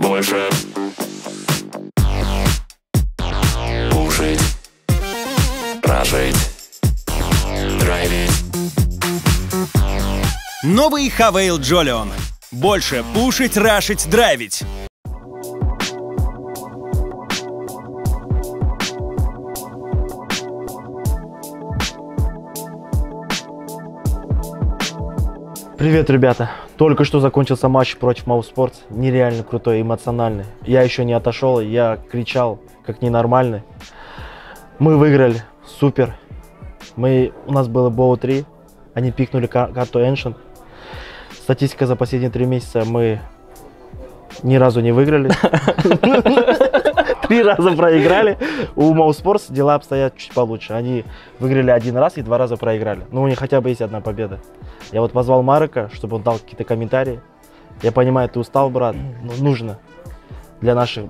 больше. Пушить, рашить, драйвить. Новый Хавейл Джолион. Больше пушить, рашить, драйвить. Привет, ребята! Только что закончился матч против Mousesports. Нереально крутой, эмоциональный. Я еще не отошел, я кричал как ненормальный. Мы выиграли, супер. У нас было BO3, они пикнули карту Ancient. Статистика за последние 3 месяца: мы ни разу не выиграли. 3 раза проиграли. У Mousesports дела обстоят чуть получше. Они выиграли 1 раз и 2 раза проиграли. Но у них хотя бы есть 1 победа. Я вот позвал Марека, чтобы он дал какие-то комментарии. Я понимаю, ты устал, брат, но нужно для наших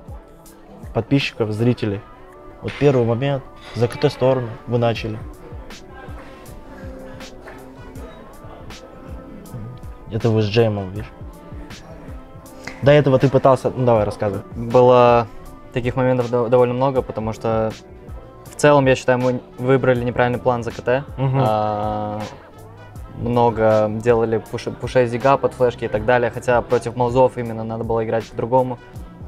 подписчиков, зрителей. Вот первый момент, за какую сторону вы начали? Это вы с Джеймом, видишь? До этого ты пытался... Ну, давай, рассказывай. Было таких моментов довольно много, потому что в целом, я считаю, мы выбрали неправильный план за КТ. Много делали пушей зига под флешки и так далее, хотя против маузов именно надо было играть по-другому.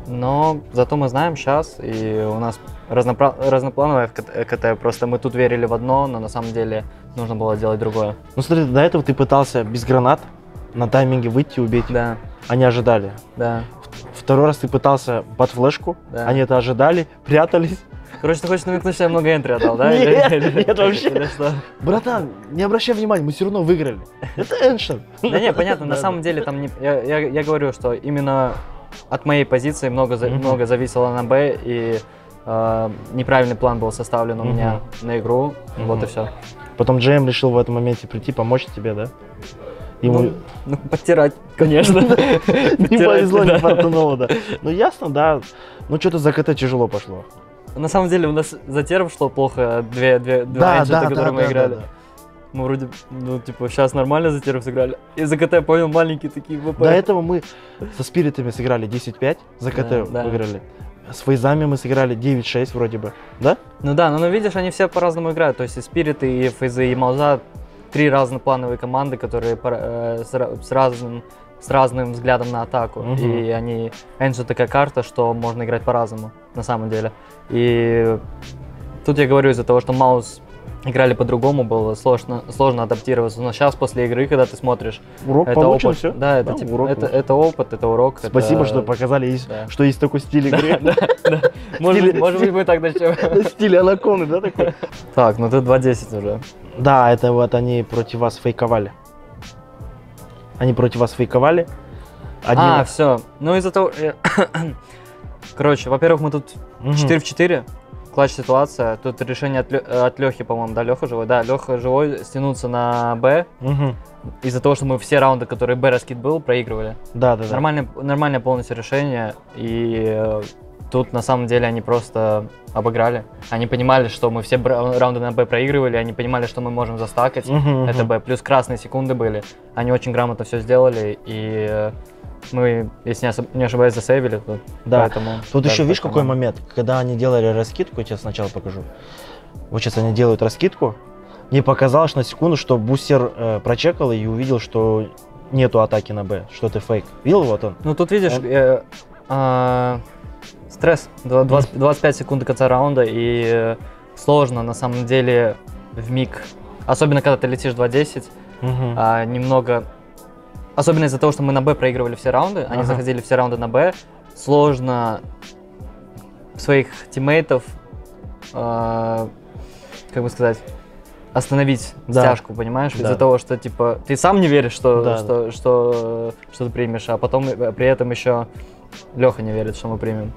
Но зато мы знаем сейчас, и у нас разноплановое КТ, просто мы тут верили в одно, но на самом деле нужно было делать другое. Ну смотри, до этого ты пытался без гранат на тайминге выйти и убить. Да. Они ожидали. Да. Второй раз ты пытался под флешку, да. Они это ожидали, прятались. Короче, ты хочешь намекнуть, что я много энтри отдал, да? Нет, вообще. Братан, не обращай внимания, мы все равно выиграли. Это Ancient. Да не, понятно, на самом деле там я говорю, что именно от моей позиции много зависело на Б, и неправильный план был составлен у меня на игру, вот и все. Потом Джейм решил в этом моменте прийти, помочь тебе, да? Ему... Ну, подтирать, конечно. Не повезло, не фартануло, да. Ну ясно, да. Ну что-то за КТ тяжело пошло. На самом деле у нас за терв шло плохо, две энджета, которые мы играли. Мы вроде, ну типа, сейчас нормально за терв сыграли. И за КТ, понял, маленькие такие ВП. До этого мы со спиритами сыграли 10-5, за КТ выиграли. С фейзами мы сыграли 9-6 вроде бы, да? Ну да, но видишь, они все по-разному играют. То есть и спириты, и фейзы, и мауза. 3 разноплановые команды, которые с разным взглядом на атаку. И они... Энджи такая карта, что можно играть по-разному, на самом деле. И тут я говорю, из-за того, что Маус играли по-другому, было сложно адаптироваться. Но сейчас, после игры, когда ты смотришь... Урок это получен, опыт. все? Да, это, типа, это опыт, это урок. Спасибо, что показали, что есть такой стиль игры. Может быть, мы так начнем. Стиль анаконы, да, такой? Так, ну ты 2-10 уже. Да, это вот они против вас фейковали. Они против вас фейковали. Все. Ну из-за того... Короче, во-первых, мы тут 4 в 4. Клатч ситуация. Тут решение от Лехи, по-моему, да, Леха живой? Да, Леха живой, стянуться на Б. Из-за того, что мы все раунды, которые Б раскид был, проигрывали. Да. Нормальное полностью решение. И тут на самом деле они просто обыграли. Они понимали, что мы все раунды на Б проигрывали, они понимали, что мы можем застакать. Это Б. Плюс красные секунды были. Они очень грамотно все сделали. И мы, если не ошибаюсь, засейвили. То да. Поэтому, тут еще видишь какой момент, когда они делали раскидку, я тебе сначала покажу. Вот сейчас они делают раскидку. Мне показалось на секунду, что бустер прочекал и увидел, что нету атаки на Б, что это фейк. Видел вот он? Ну тут видишь, стресс, 25 секунд до конца раунда, и сложно на самом деле в миг, особенно когда ты летишь 2-10, немного, особенно из-за того, что мы на Б проигрывали все раунды, они заходили все раунды на Б, сложно своих тиммейтов, как бы сказать, остановить стяжку, понимаешь? Из-за того, что типа ты сам не веришь, что ты примешь, а потом при этом еще Леха не верит, что мы примем.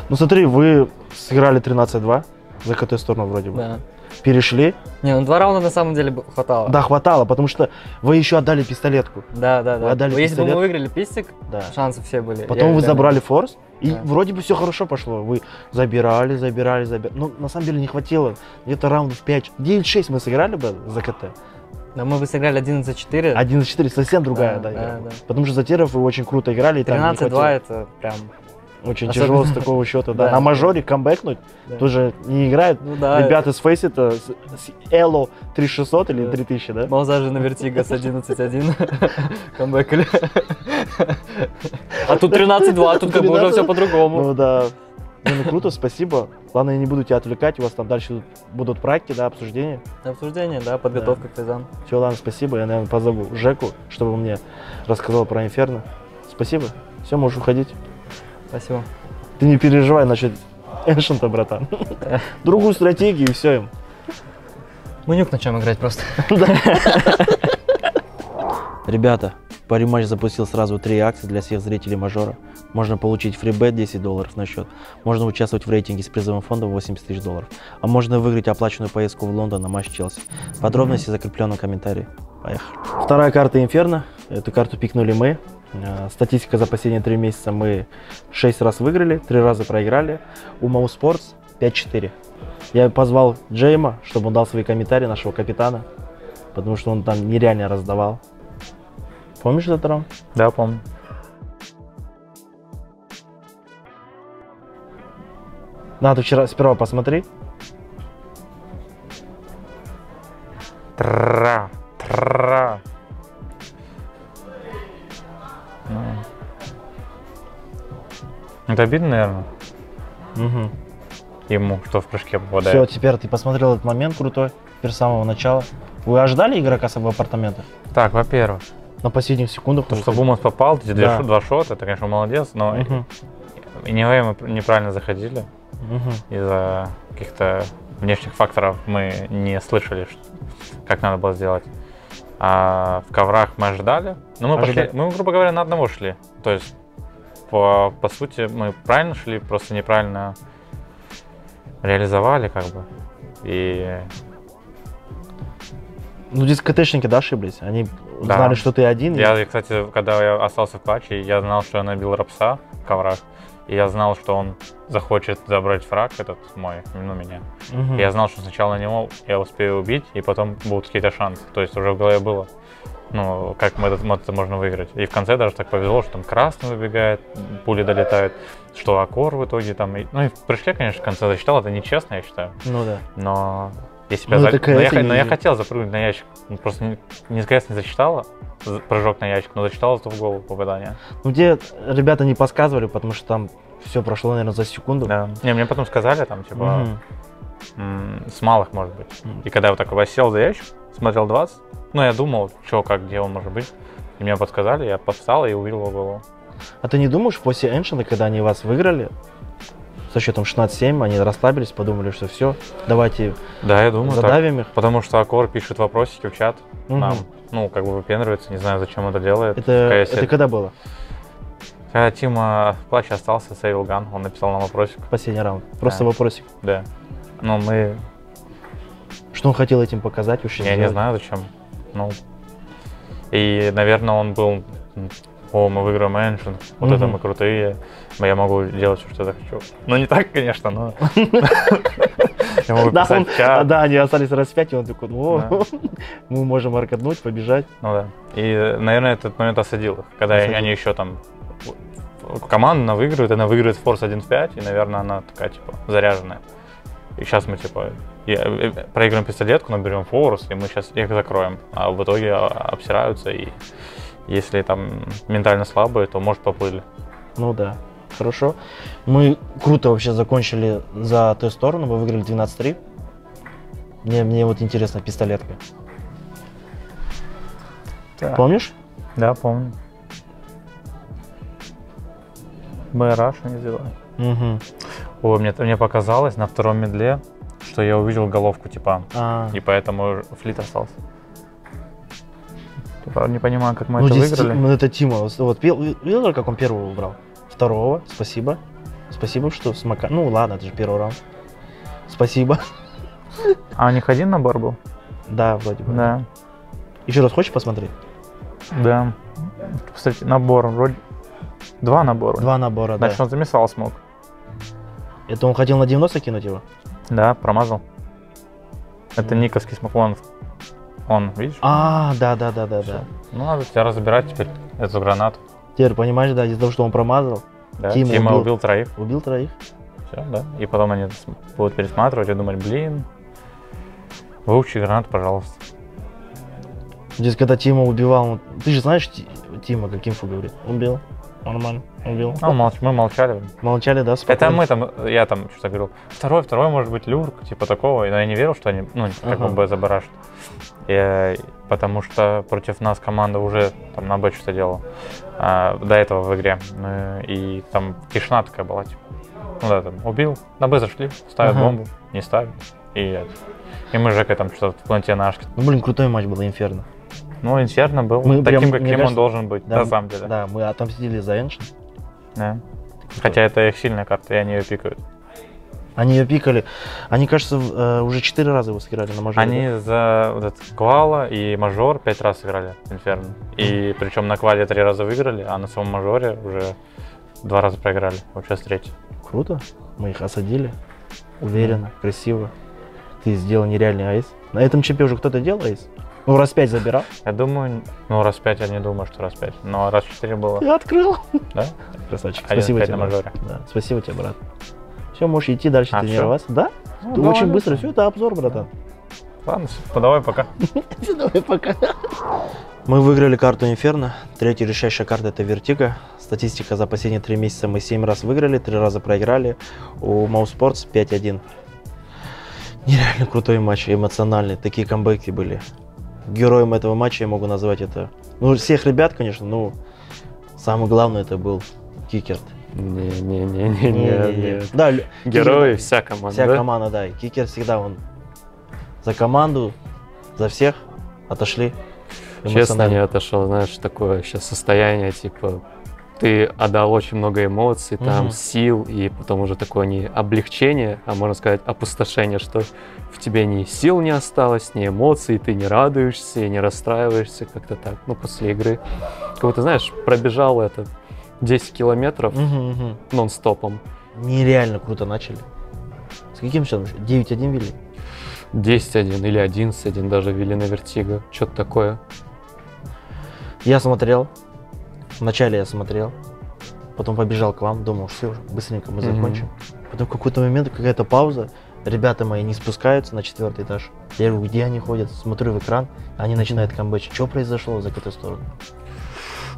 Ну смотри, вы сыграли 13-2 за КТ сторону вроде бы. Да. Перешли. Не, ну 2 раунда на самом деле хватало. Да, хватало, потому что вы еще отдали пистолетку. Да. Если бы мы выиграли пистик, шансы все были. Потом вы забрали форс, и вроде бы все хорошо пошло. Вы забирали. Ну, на самом деле не хватило. Где-то раундов 5. 9-6 мы сыграли бы за КТ. Да, мы бы сыграли 11-4. 11-4, совсем другая игра. Потому что за теров вы очень круто играли. 13-2 это прям Очень Особенно- тяжело с такого счета, да. Да. На мажоре камбэкнуть Да. тоже не играют. Ну да. Ребята с Фейсита, с Эло 3600 или Да. 3000, да? Малза же на Вертиго с 11-1 камбэкали. А тут 13-2, тут как бы уже все по-другому. Ну да. Ну круто, спасибо. Ладно, я не буду тебя отвлекать, у вас там дальше будут практики, да, обсуждения. Обсуждение, да, подготовка к призам. Все, ладно, спасибо. Я, наверное, позову Жеку, чтобы он мне рассказал про Инферно. Спасибо. Все, можешь уходить. Спасибо. Ты не переживай насчет Эншента, братан. Другую стратегию и все им. Мы нюк на чем играть просто. Ребята, париматч запустил сразу 3 акции для всех зрителей мажора. Можно получить фрибет $10 на счет, можно участвовать в рейтинге с призовым фондом $80 000, а можно выиграть оплаченную поездку в Лондон на матч Челси. Подробности в закрепленном комментарии. Поехали. Вторая карта Инферно. Эту карту пикнули мы. Статистика за последние 3 месяца: мы 6 раз выиграли, 3 раза проиграли. У Мауспортс 5-4. Я позвал Джейма, чтобы он дал свои комментарии, нашего капитана, потому что он там нереально раздавал. Помнишь этот раунд? Да, помню. Надо сперва посмотри. Тра. Это обидно, наверное, Угу. ему, что в прыжке Все, попадает. теперь ты посмотрел этот момент крутой, теперь с самого начала. Вы ожидали игрока с апартамента? Так, во-первых, На последних секундах? то, что Бумас попал, эти Да. два шота, это, конечно, молодец, но Мгм. и мы неправильно заходили. Мгм. Из-за каких-то внешних факторов мы не слышали, как надо было сделать. А в коврах мы ожидали. Но мы пошли, Ожидали. мы, грубо говоря, на одного шли. То есть, по сути, мы правильно шли, просто неправильно реализовали, как бы. И Ну, здесь КТшники, да, ошиблись? Они Да. знали, что ты один. и- я, кстати, когда я остался в клатче, я знал, что я набил рапса в коврах. И я знал, что он захочет забрать фраг этот мой, ну, меня. Мгм. Я знал, что сначала на него я успею убить, и потом будут какие-то шансы. То есть уже в голове было, ну, как мы это можно выиграть. И в конце даже так повезло, что там красный выбегает, пули долетают, что Акор в итоге там... Ну и в прыжке, конечно, в конце засчитал, это нечестно, я считаю. Ну да. Но если бы Ну, я, это КС но я не- хотел запрыгнуть на ящик. Ну, просто не КС не засчитала прыжок на ящик, но засчитала зато в голову попадание. Ну, где ребята не подсказывали, потому что там все прошло, наверное, за секунду. Да. Не, мне потом сказали, там, типа, Мгм. с малых, может быть. Мгм. И когда я вот так сел за ящик, смотрел 20, ну, я думал, что, как, где он может быть. И мне подсказали, я подстал и увидел его голову. А ты не думаешь, после Эншена, когда они вас выиграли, со счетом 16-7, они расслабились, подумали, что все, давайте Да, я думаю, так. задавим их? Потому что Акор пишет вопросики в чат Мгм. нам. Ну, как бы выпендривается, не знаю, зачем это делает. Это когда было? Когда Тима в плаче остался, сейвил ган, он написал нам вопросик. Последний раунд. Просто Да. вопросик. Да. Но мы... Что он хотел этим показать вообще? Я не сделать? знаю, зачем. Ну... И, наверное, он был... О, мы выиграем Эншин, вот это Мгм. мы крутые, я могу делать все, что я захочу. Ну, не так, конечно, но... Я могу Да, писать в чат. да, они остались распять, и он такой, о, Да. мы можем аркаднуть, побежать. Ну да. И, наверное, этот момент осадил их, когда Осадил. они еще там... Команда она выигрывает форс 1 в 5, и, наверное, она такая, типа, заряженная. И сейчас мы, типа, проиграем пистолетку, наберем форс, и мы сейчас их закроем. А в итоге обсираются, и если там ментально слабые, то, может, поплыли. Ну да, хорошо. Мы круто вообще закончили за ту сторону, мы выиграли 12-3. Мне вот интересно, пистолетка. Помнишь? Да, помню. Мы Раша не сделали. Угу. Ой, мне показалось на втором медле, что я увидел головку типа, и поэтому флит остался. Типа, не понимаю, как мы Ну, это здесь выиграли. ну, это Тима. Вот видел, как он первого убрал? Второго, спасибо. Спасибо, что смока. Ну ладно, это же первый раунд. Спасибо. А у них один набор был? Да, вроде бы. Да. Еще раз хочешь посмотреть? Да. Кстати, набор вроде... Два набора. Два набора, Значит, да. он замесал смог. Это он хотел на 90 кинуть его? Да, промазал. Это никовский смог. Он, видишь? Да. Ну, надо тебя разбирать теперь, эту гранату. Теперь понимаешь, да, из-за того, что он промазал, Да, Тима убил троих. Убил троих. Все, да. И потом они будут пересматривать и думать, блин, выучи гранату, пожалуйста. Здесь, когда Тима убивал, ты же знаешь, Тима как инфу говорит? Убил. Нормально, убил. Мы молчали. Молчали, да, спокойно. Это я там что-то говорил. Второй может быть люрк, типа такого. Но я не верил, что они, как бы забарашат. Потому что против нас команда уже там на Б что-то делала. До этого в игре. И там тишина такая была, типа. Там убил, на Б зашли, ставят бомбу, не ставят. И мы с Жекой там что-то в планете на Ашке. Крутой матч был, Инферно. Инферно был таким, каким он должен быть, на самом деле. Да, мы отомстили за Эншн. Да. Хотя это их сильная карта, и они ее пикают. Они ее пикали. Они, кажется, уже 4 раза его сыграли на мажоре. Они за вот этот Квала и мажор 5 раз сыграли Инферно. И причем на Квале 3 раза выиграли, а на своем мажоре уже 2 раза проиграли. Вот сейчас 3-й. Круто. Мы их осадили. Уверенно, красиво. Ты сделал нереальный айс. На этом чемпе уже кто-то делал айс? Раз 5 забирал? Я думаю, раз 5 я не думаю, что раз 5. Но раз 4 было. Я открыл. Да? Красавчик. Спасибо тебе, брат. Да, спасибо тебе, брат. Все, можешь идти дальше тренироваться. Все? Да? Ты очень быстро. Все, это обзор, братан. Ладно, давай пока. Давай пока. Мы выиграли карту Инферно. Третья решающая карта — это Вертиго. Статистика за последние 3 месяца: мы 7 раз выиграли, 3 раза проиграли. У Mousesports 5-1. Нереально крутой матч, эмоциональный. Такие камбэки были. Героем этого матча я могу назвать это... всех ребят, конечно, но самый главный это был Кикерт. Не. Да, герои, вся команда. Вся команда, да. И Кикерт всегда он за команду, за всех отошли. Честно, не отошел, знаешь, такое сейчас состояние, типа, ты отдал очень много эмоций, там, сил, и потом уже такое не облегчение, а можно сказать опустошение, что в тебе ни сил не осталось, ни эмоций, ты не радуешься, не расстраиваешься, как-то так, после игры. Как будто, знаешь, пробежал 10 километров нон-стопом. Нереально круто начали. С каким счетом? 9-1 вели? 10-1 или 11-1 даже вели на Вертиго, что-то такое. Я смотрел. Вначале я смотрел, потом побежал к вам, думал, все, быстренько мы закончим. Потом в какой-то момент какая-то пауза, ребята мои не спускаются на 4-й этаж. Я говорю, где они ходят? Смотрю в экран, они начинают камбэчить. Что произошло за эту сторону?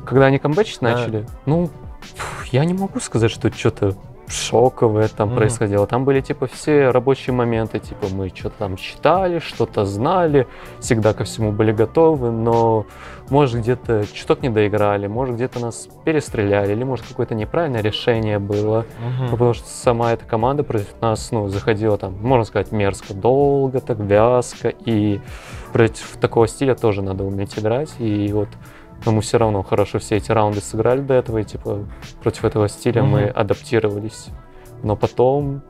Когда они камбэчить начали, я не могу сказать, что что-то шоковое там происходило. Там были типа все рабочие моменты, типа мы что-то там читали, что-то знали, всегда ко всему были готовы, но может где-то чуток не доиграли, может где-то нас перестреляли, или может какое-то неправильное решение было, потому что сама эта команда против нас, заходила там, можно сказать, мерзко, долго, так вязко, и против такого стиля тоже надо уметь играть, и вот. Но мы все равно хорошо все эти раунды сыграли до этого, и типа против этого стиля мы адаптировались. Но потом,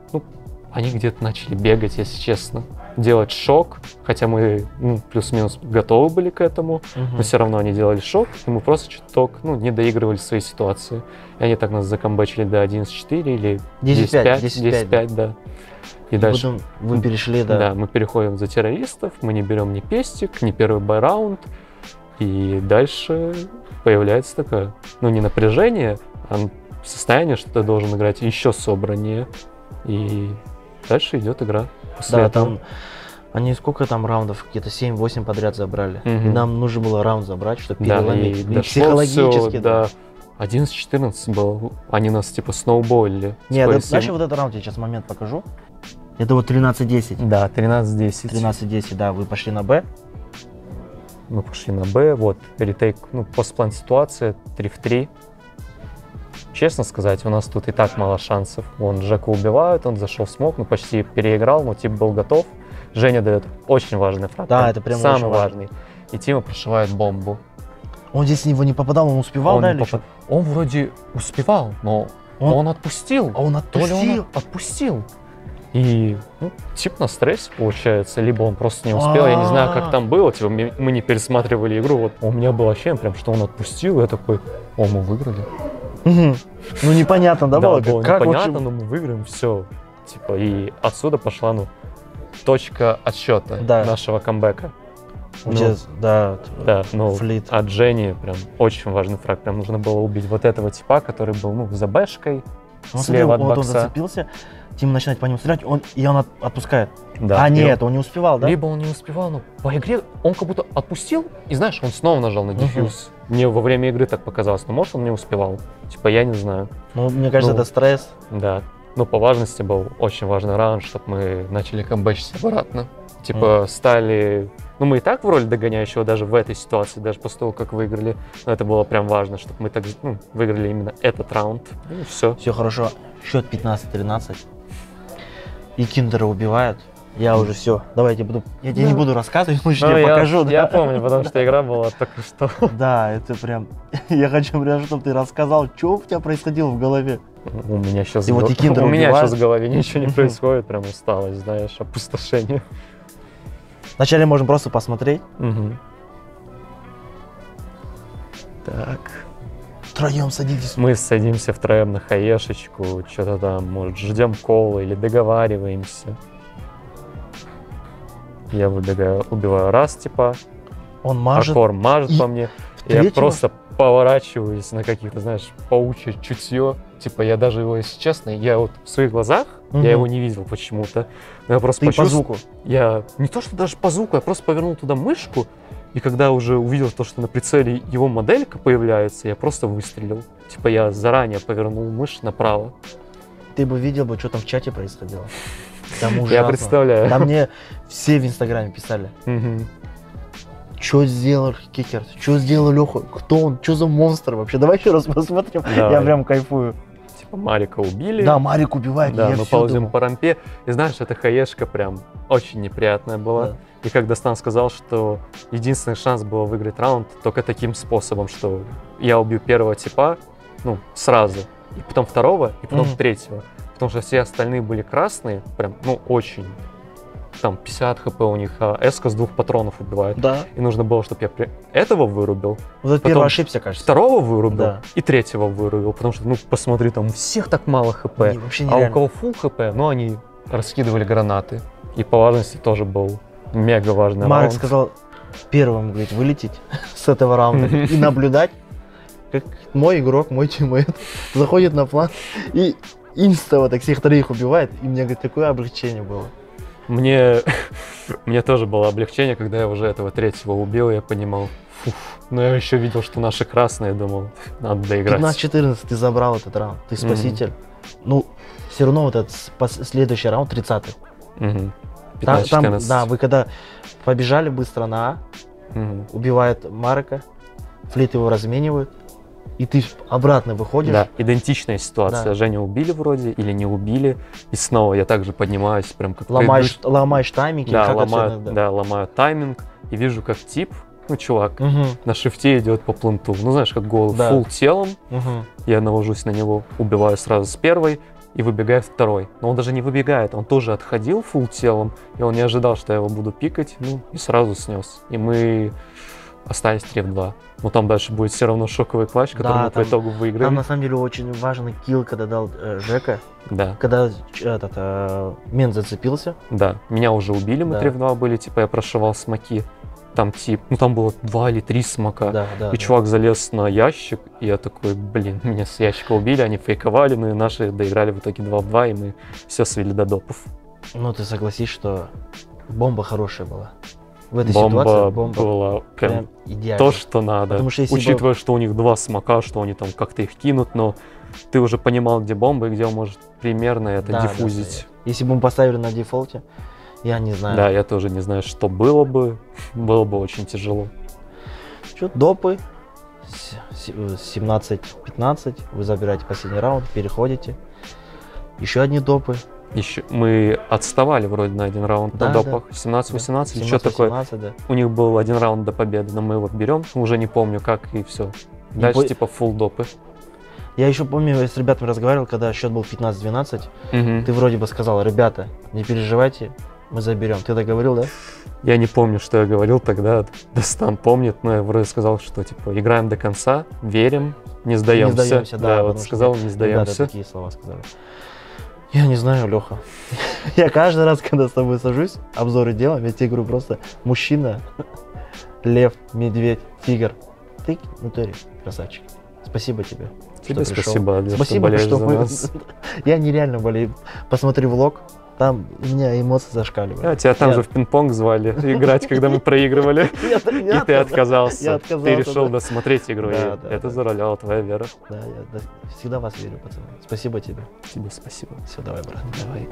они где-то начали бегать, если честно, делать шок, хотя мы плюс-минус готовы были к этому, но все равно они делали шок, и мы просто чуток, не доигрывали свои ситуации. И они так нас закомбачили до 11-4 или 10-5, да. И дальше потом вы перешли, да. Да, мы переходим за террористов, мы не берем ни пестик, ни первый бай-раунд. И дальше появляется такое, не напряжение, а состояние, что ты должен играть еще собраннее. И дальше идет игра. После этого. Там они сколько там раундов? Где-то 7-8 подряд забрали. И нам нужно было раунд забрать, чтобы переломить. И психологически, да. 11-14 был. Они нас типа сноуболили. Нет, знаешь, вот этот раунд я сейчас момент покажу. Это вот 13-10. Да, 13-10. 13-10, да, вы пошли на Б. Мы пошли на Б, вот, ретейк, постплан ситуация, 3 в 3. Честно сказать, у нас тут и так мало шансов. Жеку убивают, он зашел в смок, почти переиграл, но тип был готов. Женя дает очень важный фраг. Да, это прям самый важный. И Тима прошивает бомбу. Он здесь в него не попадал, он успевал, или что? Он вроде успевал, но он отпустил. Он отпустил? Отпустил. И тип на стрессе получается, либо он просто не успел, я не знаю, как там было, типа мы не пересматривали игру, вот у меня было ощущение, прям, что он отпустил, я такой, мы выиграли. Непонятно, да, было? Непонятно, но мы выиграем, все. Типа, и отсюда пошла, точка отсчета нашего камбэка. Да, Да, ну, флит. от Жени прям очень важный фраг. Прям нужно было убить вот этого типа, который был, ну, за бэшкой, слева от вот он бокса. зацепился, Тим начинает по нему стрелять, и он отпускает. Да. А И нет, он не успевал, да? Либо он не успевал, но по игре он как будто отпустил, и знаешь, он снова нажал на дефьюз. Мне во время игры так показалось, но может он не успевал. Типа, я не знаю. Ну, мне кажется, Ну, это стресс. Да. Ну, по важности был очень важный раунд, чтобы мы начали камбэчить обратно. Типа, стали... Ну, мы и так в роли догоняющего даже в этой ситуации, даже после того, как выиграли. Но это было прям важно, чтобы мы так, ну, выиграли именно этот раунд. И все. Все хорошо. Счет 15-13. И Киндера убивают. Я уже все. Давайте я тебе не буду рассказывать, лучше Ну, тебе покажу. Я да? помню, потому что игра была только что. Да, это прям... Я хочу прям, чтобы ты рассказал, что у тебя происходило в голове. У меня сейчас И вот и Киндера у меня убивают. сейчас в голове ничего не происходит, прям усталость, знаешь, опустошение. Вначале можем просто посмотреть. Так. Втроем садитесь. Мы садимся втроем на хаешечку, что-то там, может, ждем колы или договариваемся. Я выбегаю, убиваю раз, типа, Он мажет. Аркор мажет и по мне. Я третьего- просто поворачиваюсь на каких-то, знаешь, паучье чутье. Типа, я даже его, если честно, я вот в своих глазах, Мгм. я его не видел почему-то. Но я просто Ты по почувствовал. звуку. Я не то, что даже по звуку, я просто повернул туда мышку, и когда уже увидел то, что на прицеле его моделька появляется, я просто выстрелил. Типа я заранее повернул мышь направо. Ты бы видел, бы, что там в чате происходило. Там Я ужасно. представляю. Там мне все в Инстаграме писали. Мгм. Что сделал Кикер? Что сделал Леха? Кто он? Что за монстр вообще? Давай еще раз посмотрим. Давай. Я прям кайфую. Типа Марика убили. Да, Марик убивает. Да, я мы всё ползем думал. по рампе. И знаешь, эта хаешка прям очень неприятная была. Да. И когда Стан сказал, что единственный шанс было выиграть раунд только таким способом, что я убью первого типа, ну, сразу, и потом второго, и потом Мгм. третьего. Потому что все остальные были красные, прям, ну, очень. Там 50 хп у них, а эска с 2 патронов убивает. Да. И нужно было, чтобы я этого вырубил, Вот это Потом первый ошибся, кажется. второго вырубил Да. и третьего вырубил. Потому что, ну, посмотри, там у всех так мало хп. Они вообще А у нереально. кого фул хп, ну, они раскидывали гранаты. И по важности тоже был мега важный Марк раунд. сказал первым, говорит, вылететь с этого раунда и наблюдать, как мой игрок, мой тиммейт заходит на план и инстово так всех троих убивает. И мне, говорит, такое облегчение было. Мне тоже было облегчение, когда я уже этого третьего убил, я понимал, фух. Но я еще видел, что наши красные, думал, надо доиграть. 15-14 ты забрал этот раунд, ты спаситель. Ну, все равно вот этот следующий раунд, 30-й. Мгм. Там, 15-14. да, вы когда побежали быстро на А, Мгм. убивает Марка, Флит его разменивают, и ты обратно выходишь. Да, идентичная ситуация. Да. Женю убили вроде или не убили, и снова я также поднимаюсь, прям как Ломаешь тайминг, или Да, как ломаю, отсюда, да, ломаю тайминг и вижу, как тип, ну, чувак, Мгм, на шифте идет по пленту. Ну, знаешь, как голый, Да. фулл телом. мгм. Я навожусь на него, убиваю сразу с первой и выбегает второй. Но он даже не выбегает, он тоже отходил фулл телом, и он не ожидал, что я его буду пикать, ну, и сразу снес. И мы остались 3 в 2. Но там дальше будет все равно шоковый клатч, который Да, мы по там- итогу Там выиграем. на самом деле очень важный килл, когда дал Жека, Да, когда мент зацепился. да. Меня уже убили, мы Да. 3 в 2 были, типа я прошивал смоки. Там тип, ну там было 2 или 3 смока. Да, да. И чувак залез на ящик, и я такой, блин, меня с ящика убили, они фейковали, ну и наши доиграли в итоге 2 в 2, и мы все свели до допов. Ну, ты согласись, что бомба хорошая была. В этой Бомба ситуации бомба была прям прям идеальная. то, что надо. Потому что если бы- Учитывая, что у них 2 смока, что они там как-то их кинут, но ты уже понимал, где бомба и где он может примерно это Да, да, диффузить. да. Если бы мы поставили на дефолте, я не знаю. Да, я тоже не знаю, что было бы. Было бы очень тяжело. Что, допы, 17-15, вы забираете последний раунд, переходите. Еще одни допы. Еще мы отставали вроде на один раунд Да, на да. допах. 17-18 или что такое. 17-18, да. У них был один раунд до победы, но мы его берем. Уже не помню как и все. Дальше по- типа фулл допы. Я еще помню, я с ребятами разговаривал, когда счет был 15-12. Мгм. Ты вроде бы сказал, ребята, не переживайте, мы заберем. Ты так говорил, да? Я не помню, что я говорил тогда. Достан помнит, но я вроде сказал, что типа играем до конца, верим, не сдаемся. Не сдаемся, да. вот потому что сказал, не ребята сдаемся. такие слова сказали. Я не знаю, Леха. Я каждый раз, когда с тобой сажусь, обзоры делаем, я тебе говорю просто мужчина, лев, медведь, тигр. Ты в натуре красавчик. Спасибо тебе. Тебе что пришел. спасибо, Адлер, Спасибо, что болеешь что за мы... нас. Я нереально болею. Посмотри влог, там у меня эмоции зашкаливают. А, тебя там Я- же в пинг-понг звали играть, когда мы проигрывали. Я И ты отказался. Я Ты отказался, решил да. досмотреть игру, и Да, да, это да. зароляла твоя вера. Да, я всегда вас верю, пацаны. Спасибо тебе. Тебе спасибо. Все, давай, брат. Давай.